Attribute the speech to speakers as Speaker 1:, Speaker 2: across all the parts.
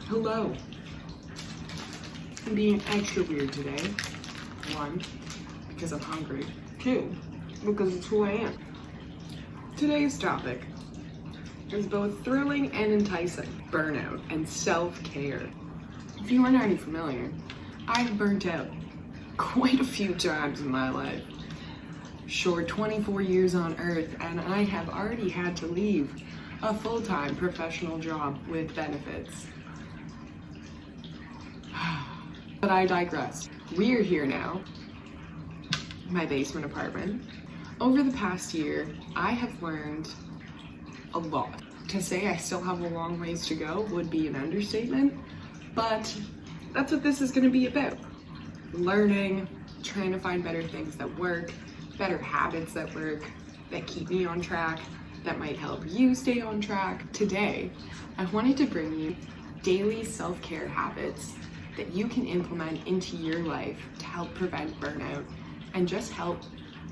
Speaker 1: Hello. I'm being extra weird today. 1, because I'm hungry. 2, because it's who I am. Today's topic is both thrilling and enticing. Burnout and self-care. If you aren't already familiar, I've burnt out quite a few times in my life. Short 24 years on Earth, and I have already had to leave a full-time professional job with benefits. But I digress. We're here now, my basement apartment. Over the past year, I have learned a lot. To say I still have a long ways to go would be an understatement, but that's what this is going to be about. Learning, trying to find better things that work, better habits that work, that keep me on track, that might help you stay on track. Today, I wanted to bring you daily self-care habits that you can implement into your life to help prevent burnout and just help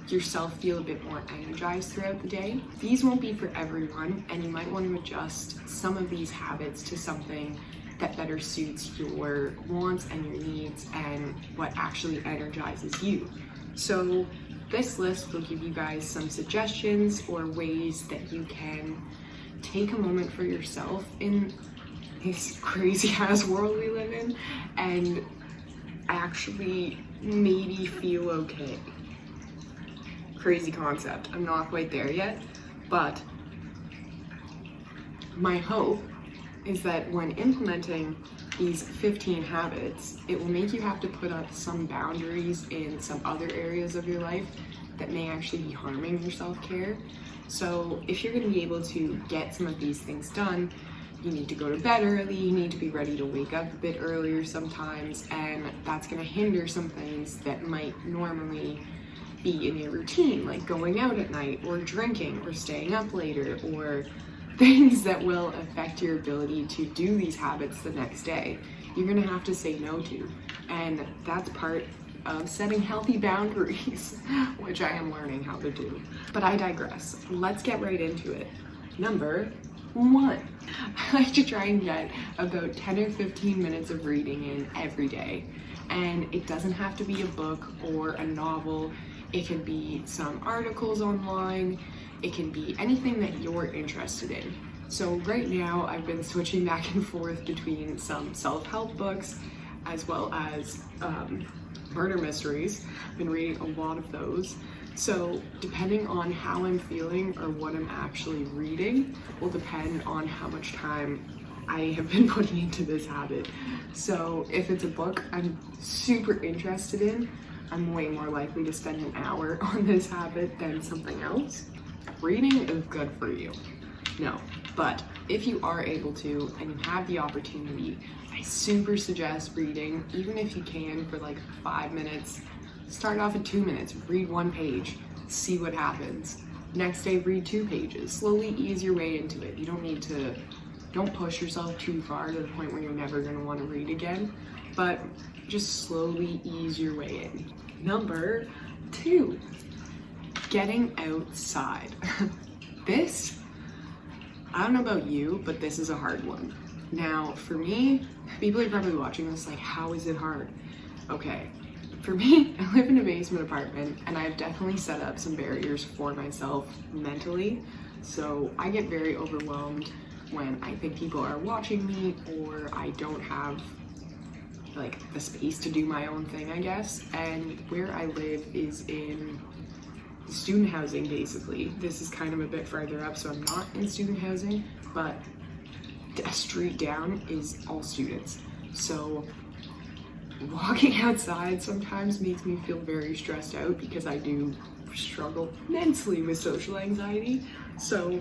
Speaker 1: yourself feel a bit more energized throughout the day. These won't be for everyone, and you might want to adjust some of these habits to something that better suits your wants and your needs and what actually energizes you. So this list will give you guys some suggestions or ways that you can take a moment for yourself in this crazy ass world we live in and actually maybe feel okay. Crazy concept. I'm not quite there yet, but my hope is that when implementing these 15 habits, it will make you have to put up some boundaries in some other areas of your life that may actually be harming your self-care. So if you're going to be able to get some of these things done, you need to go to bed early, you need to be ready to wake up a bit earlier sometimes, and that's going to hinder some things that might normally be in your routine, like going out at night or drinking or staying up later, or things that will affect your ability to do these habits the next day. You're going to have to say no to, and that's part of setting healthy boundaries, which I am learning how to do. But I digress. Let's get right into it. Number 1. I like to try and get about 10 or 15 minutes of reading in every day. And it doesn't have to be a book or a novel. It can be some articles online. It can be anything that you're interested in. So right now I've been switching back and forth between some self-help books as well as murder mysteries. I've been reading a lot of those. So depending on how I'm feeling or what I'm actually reading will depend on how much time I have been putting into this habit. So if it's a book I'm super interested in, I'm way more likely to spend an hour on this habit than something else. Reading is good for you. No, but if you are able to and you have the opportunity, I super suggest reading, even if you can, for like 5 minutes. Start off at 2 minutes, read 1 page, see what happens. Next day, read 2 pages. Slowly ease your way into it. You don't push yourself too far to the point where you're never gonna wanna read again, but just slowly ease your way in. Number 2, getting outside. This, I don't know about you, but this is a hard one. Now, for me, people are probably watching this like, how is it hard? Okay. For me, I live in a basement apartment and I've definitely set up some barriers for myself mentally. So I get very overwhelmed when I think people are watching me or I don't have like the space to do my own thing, I guess. And where I live is in student housing, basically. This is kind of a bit further up, so I'm not in student housing, but a street down is all students. So walking outside sometimes makes me feel very stressed out because I do struggle immensely with social anxiety. So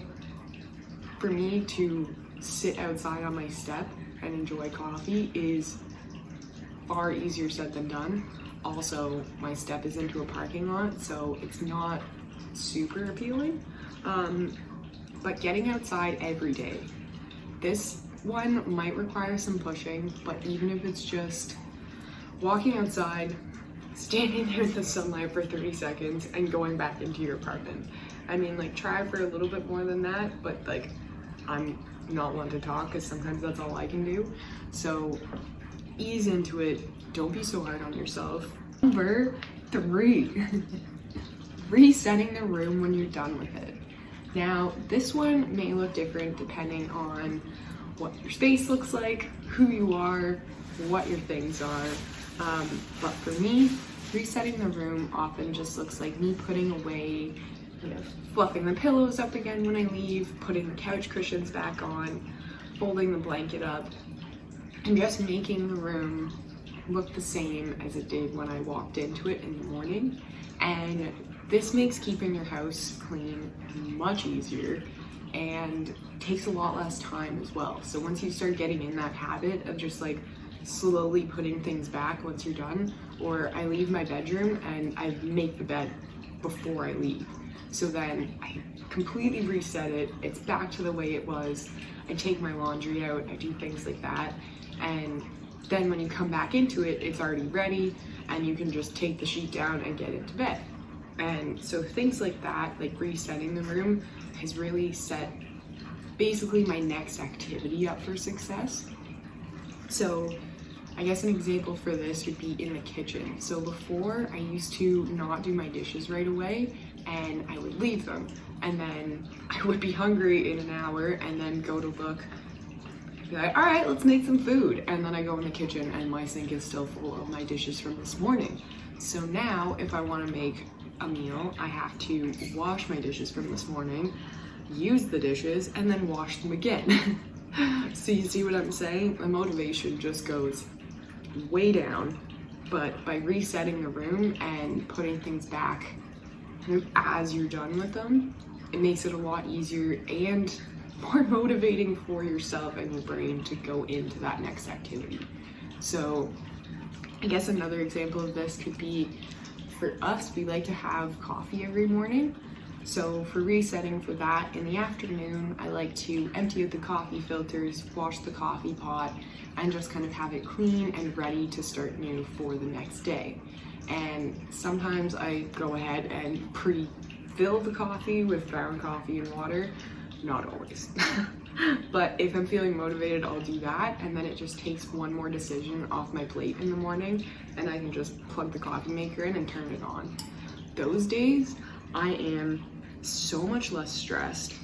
Speaker 1: for me to sit outside on my step and enjoy coffee is far easier said than done. Also, my step is into a parking lot, so it's not super appealing. But getting outside every day, this one might require some pushing, but even if it's just walking outside, standing there in the sunlight for 30 seconds and going back into your apartment. I mean, like, try for a little bit more than that, but like, I'm not want to talk because sometimes that's all I can do. So ease into it. Don't be so hard on yourself. Number 3, resetting the room when you're done with it. Now, this one may look different depending on what your space looks like, who you are, what your things are. But for me, resetting the room often just looks like me putting away, fluffing the pillows up again when I leave, putting the couch cushions back on, folding the blanket up, and just making the room look the same as it did when I walked into it in the morning. And this makes keeping your house clean much easier and takes a lot less time as well. So once you start getting in that habit of just like slowly putting things back once you're done, or I leave my bedroom and I make the bed before I leave. So then I completely reset it. It's back to the way it was. I take my laundry out, I do things like that. And then when you come back into it, it's already ready and you can just take the sheet down and get into bed. And so things like that, like resetting the room, has really set basically my next activity up for success. So I guess an example for this would be in the kitchen. So before, I used to not do my dishes right away and I would leave them. And then I would be hungry in an hour and then go to look, be like, all right, let's make some food. And then I go in the kitchen and my sink is still full of my dishes from this morning. So now if I want to make a meal, I have to wash my dishes from this morning, use the dishes, and then wash them again. So you see what I'm saying? The motivation just goes way down, but by resetting the room and putting things back as you're done with them, it makes it a lot easier and more motivating for yourself and your brain to go into that next activity. So I guess another example of this could be, for us, we like to have coffee every morning. So for resetting for that, in the afternoon, I like to empty out the coffee filters, wash the coffee pot, and just kind of have it clean and ready to start new for the next day. And sometimes I go ahead and pre-fill the coffee with ground coffee and water. Not always. But if I'm feeling motivated, I'll do that, and then it just takes one more decision off my plate in the morning, and I can just plug the coffee maker in and turn it on. Those days, I am so much less stressed,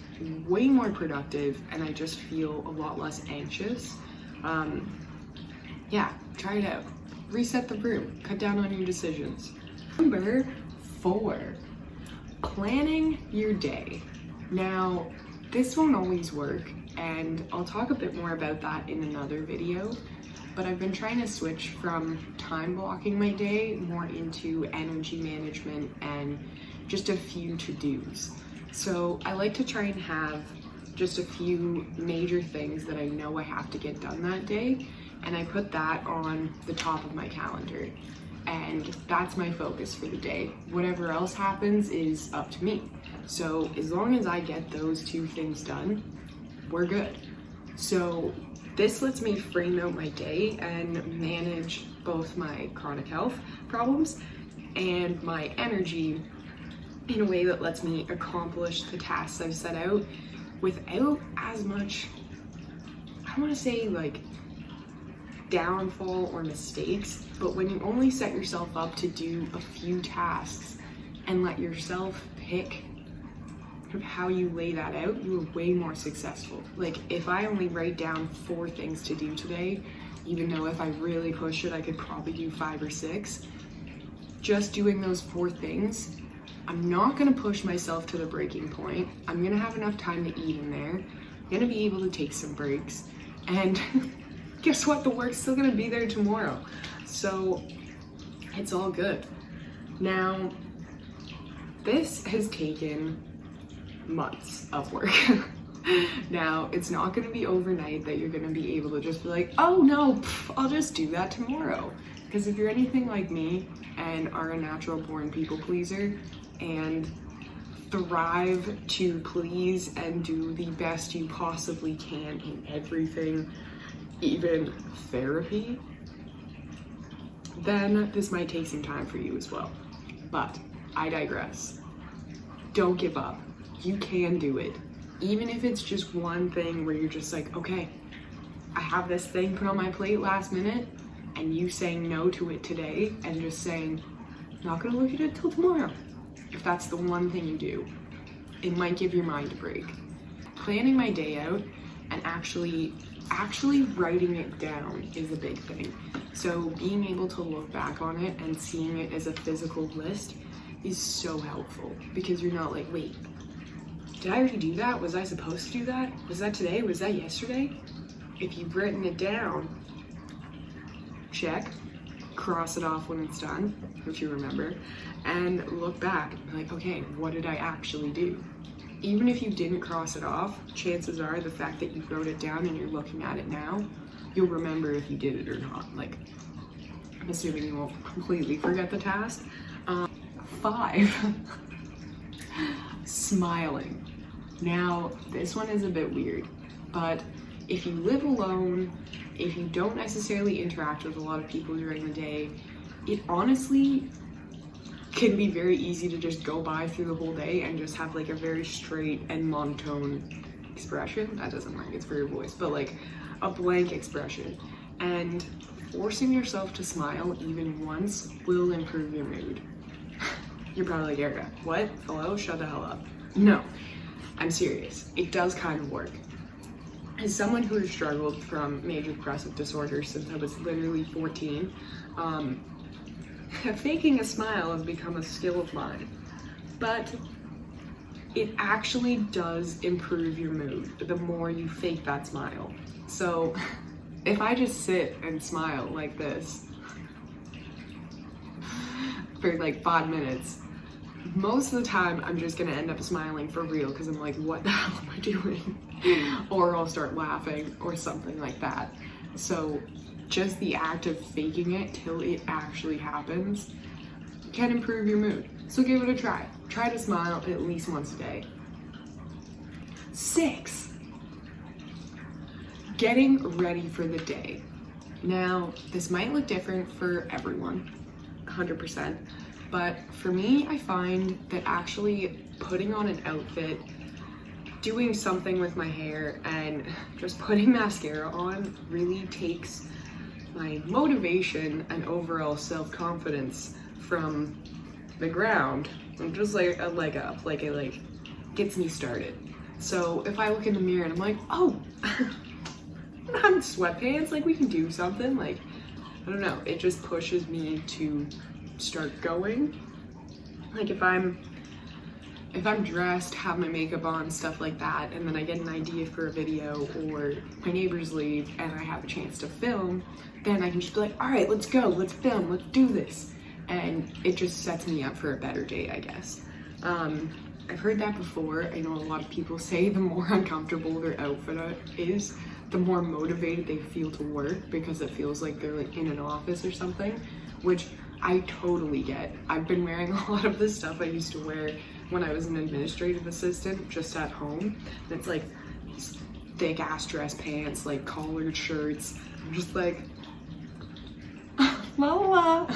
Speaker 1: way more productive, and I just feel a lot less anxious. Yeah, try it out. Reset the room, cut down on your decisions. Number 4, planning your day. Now, this won't always work, and I'll talk a bit more about that in another video, but I've been trying to switch from time blocking my day more into energy management and just a few to-dos. So I like to try and have just a few major things that I know I have to get done that day, and I put that on the top of my calendar. And that's my focus for the day. Whatever else happens is up to me. So as long as I get those 2 things done, we're good. So this lets me frame out my day and manage both my chronic health problems and my energy in a way that lets me accomplish the tasks I've set out without as much, I want to say like downfall or mistakes. But when you only set yourself up to do a few tasks and let yourself pick how you lay that out, you are way more successful. Like if I only write down 4 things to do today, even though if I really push it, I could probably do 5 or 6, just doing those 4 things, I'm not gonna push myself to the breaking point. I'm gonna have enough time to eat in there. I'm gonna be able to take some breaks, and guess what? The work's still gonna be there tomorrow. So it's all good. Now, this has taken months of work. Now, it's not gonna be overnight that you're gonna be able to just be like, oh no, I'll just do that tomorrow. Because if you're anything like me and are a natural born people pleaser and thrive to please and do the best you possibly can in everything, even therapy, then this might take some time for you as well. But I digress. Don't give up. You can do it. Even if it's just one thing where you're just like, okay, I have this thing put on my plate last minute, and you saying no to it today and just saying, not gonna look at it till tomorrow. If that's the one thing you do, it might give your mind a break. Planning my day out and actually writing it down is a big thing. So being able to look back on it and seeing it as a physical list is so helpful, because you're not like, wait, did I already do that? Was I supposed to do that? Was that today? Was that yesterday? If you've written it down, check, cross it off when it's done, if you remember, and look back, like, okay, what did I actually do? Even if you didn't cross it off, chances are the fact that you wrote it down and you're looking at it now, you'll remember if you did it or not. Like, I'm assuming you won't completely forget the task. 5, smiling. Now, this one is a bit weird, but if you live alone, if you don't necessarily interact with a lot of people during the day, it honestly can be very easy to just go by through the whole day and just have like a very straight and monotone expression. That doesn't work, it's for your voice, but like a blank expression. And forcing yourself to smile even once will improve your mood. You're probably like, Erica, what? Hello? Shut the hell up. No, I'm serious. It does kind of work. As someone who has struggled from major depressive disorder since I was literally 14, faking a smile has become a skill of mine, but it actually does improve your mood the more you fake that smile. So if I just sit and smile like this for like 5 minutes, most of the time I'm just gonna end up smiling for real, because I'm like, what the hell am I doing? Or I'll start laughing or something like that. So just the act of faking it till it actually happens can improve your mood. So give it a try. Try to smile at least once a day. 6, getting ready for the day. Now, this might look different for everyone, 100%, but for me, I find that actually putting on an outfit, doing something with my hair, and just putting mascara on really takes my motivation and overall self-confidence from the ground, and just like a leg up, like it like gets me started. So if I look in the mirror and I'm like, oh, I'm in sweatpants, like we can do something, like, I don't know, it just pushes me to start going. Like if I'm dressed, have my makeup on, stuff like that, and then I get an idea for a video, or my neighbors leave and I have a chance to film, then I can just be like, all right, let's go, let's film, let's do this. And it just sets me up for a better day, I guess. I've heard that before. I know a lot of people say the more uncomfortable their outfit is, the more motivated they feel to work, because it feels like they're like in an office or something, which I totally get. I've been wearing a lot of the stuff I used to wear when I was an administrative assistant just at home. And it's like thick ass dress pants, like collared shirts. I'm just like, la la la.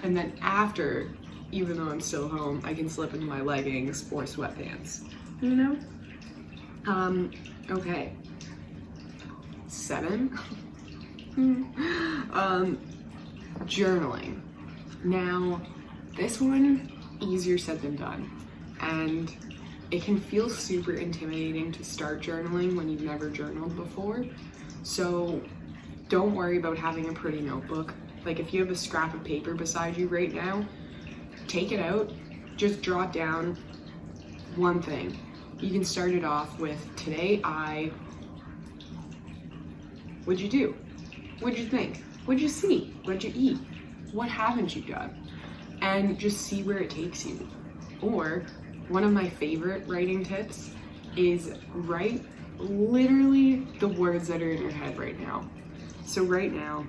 Speaker 1: And then after, even though I'm still home, I can slip into my leggings or sweatpants, you know? Okay. 7. Journaling. Now, this one, easier said than done. And it can feel super intimidating to start journaling when you've never journaled before. So don't worry about having a pretty notebook. Like if you have a scrap of paper beside you right now, take it out, just jot down one thing. You can start it off with, today what'd you do? What'd you think? What'd you see? What'd you eat? What haven't you done? And just see where it takes you. Or one of my favorite writing tips is write literally the words that are in your head right now. So right now,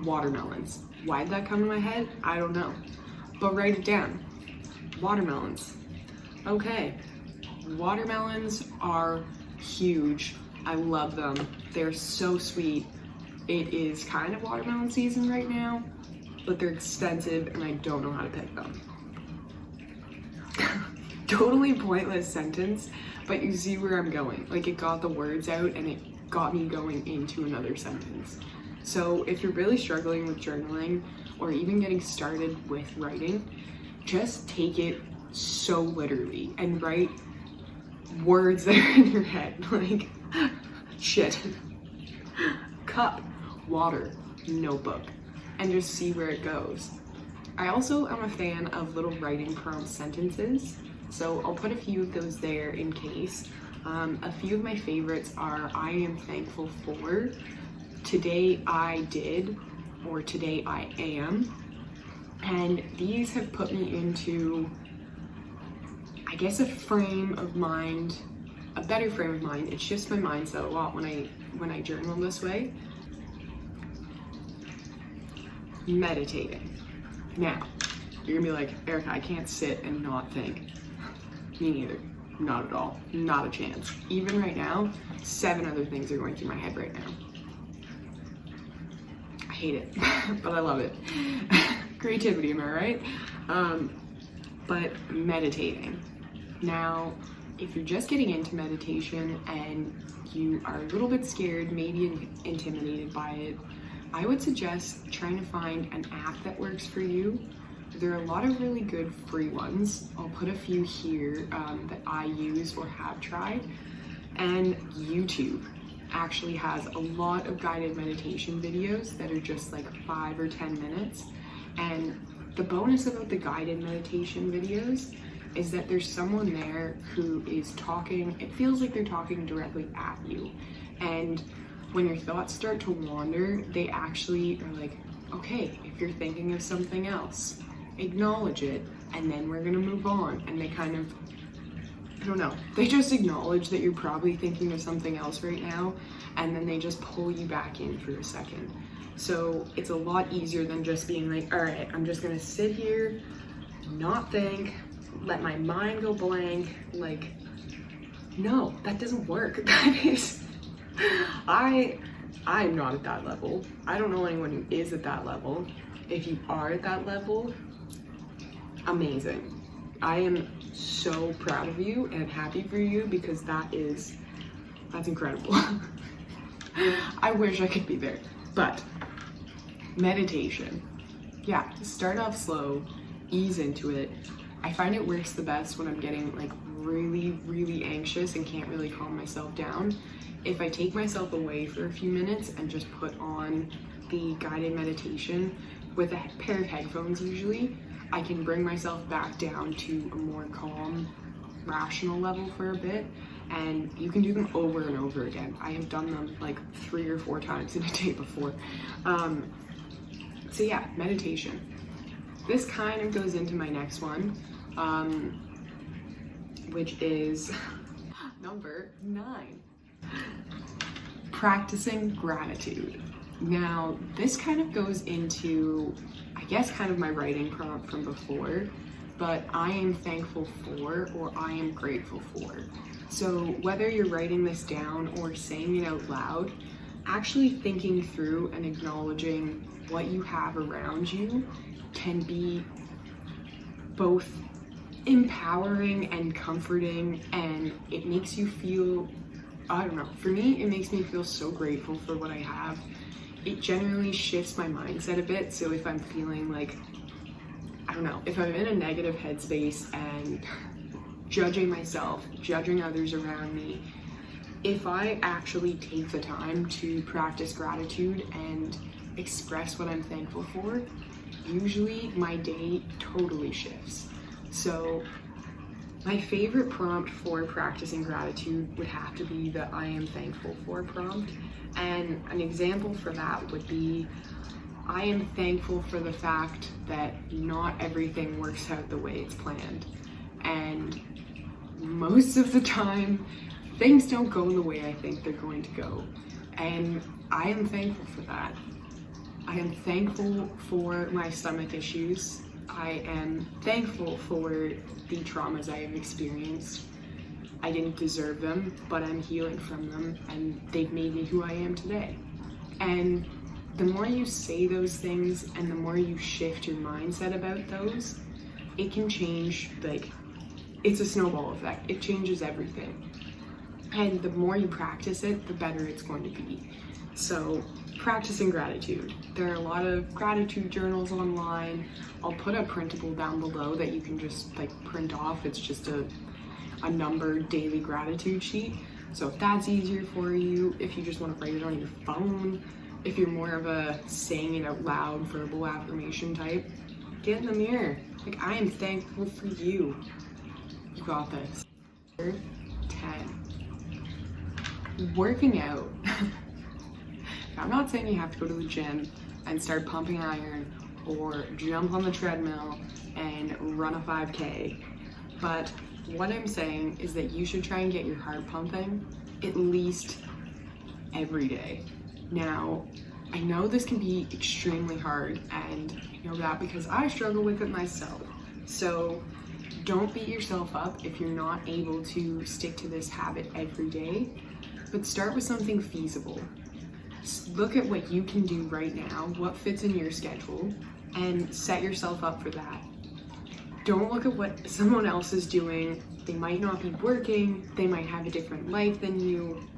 Speaker 1: watermelons. Why'd that come to my head? I don't know. But write it down. Watermelons. Okay. Watermelons are huge. I love them. They're so sweet. It is kind of watermelon season right now, but they're expensive and I don't know how to pick them. totally pointless sentence, but you see where I'm going. Like, it got the words out and it got me going into another sentence. So if you're really struggling with journaling or even getting started with writing, just take it so literally and write words that are in your head, like shit, cup, water, notebook, and just see where it goes. I also am a fan of little writing prompt sentences, so I'll put a few of those there in case. A few of my favorites are I am thankful for, today I did, or today I am. And these have put me into, I guess, a frame of mind, a better frame of mind. It shifts my mindset a lot when I journal this way. Meditating. Now, you're gonna be like, Erica, I can't sit and not think. Me neither. Not at all. Not a chance. Even right now, 7 other things are going through my head right now. I hate it, but I love it. Creativity, am I right? But meditating. Now, if you're just getting into meditation and you are a little bit scared, maybe intimidated by it, I would suggest trying to find an app that works for you. There are a lot of really good free ones. I'll put a few here that I use or have tried. And YouTube actually has a lot of guided meditation videos that are just like 5 or 10 minutes. And the bonus about the guided meditation videos is that there's someone there who is talking, it feels like they're talking directly at you. And when your thoughts start to wander, they actually are like, okay, if you're thinking of something else, acknowledge it, and then we're gonna move on. And they kind of, I don't know, they just acknowledge that you're probably thinking of something else right now, and then they just pull you back in for a second. So it's a lot easier than just being like, all right, I'm just gonna sit here, not think, let my mind go blank. Like, no, that doesn't work. That is, I'm not at that level. I don't know anyone who is at that level. If you are at that level, amazing. I am so proud of you and happy for you, because that's incredible. I wish I could be there. But meditation, yeah, start off slow, ease into it. I find it works the best when I'm getting like really, really anxious and can't really calm myself down. If I take myself away for a few minutes and just put on the guided meditation with a pair of headphones usually, I can bring myself back down to a more calm, rational level for a bit. And you can do them over and over again. I have done them like 3 or 4 times in a day before. So yeah, meditation. This kind of goes into my next one, which is number 9. Practicing gratitude. Now, this kind of goes into, I guess, kind of my writing prompt from before, but I am thankful for, or I am grateful for. So whether you're writing this down or saying it out loud, actually thinking through and acknowledging what you have around you can be both empowering and comforting, and it makes you feel, I don't know, for me, it makes me feel so grateful for what I have. It generally shifts my mindset a bit, so if I'm feeling like, I don't know, if I'm in a negative headspace and judging myself, judging others around me, if I actually take the time to practice gratitude and express what I'm thankful for, usually my day totally shifts. So my favorite prompt for practicing gratitude would have to be the I am thankful for prompt. And an example for that would be, I am thankful for the fact that not everything works out the way it's planned. And most of the time, things don't go the way I think they're going to go. And I am thankful for that. I am thankful for my stomach issues. I am thankful for the traumas I have experienced. I didn't deserve them, but I'm healing from them, and they've made me who I am today. And the more you say those things and the more you shift your mindset about those, it can change like it's a snowball effect. It changes everything. And the more you practice it, the better it's going to be. So practicing gratitude. There are a lot of gratitude journals online. I'll put a printable down below that you can just like print off. It's just a numbered daily gratitude sheet. So if that's easier for you, if you just want to write it on your phone, if you're more of a saying it out loud verbal affirmation type, get in the mirror. Like, I am thankful for you. You got this. 10. Working out. I'm not saying you have to go to the gym and start pumping iron or jump on the treadmill and run a 5K, but what I'm saying is that you should try and get your heart pumping at least every day. Now, I know this can be extremely hard, and I know that because I struggle with it myself. So don't beat yourself up if you're not able to stick to this habit every day, but start with something feasible. Look at what you can do right now, what fits in your schedule, and set yourself up for that. Don't look at what someone else is doing. They might not be working, they might have a different life than you.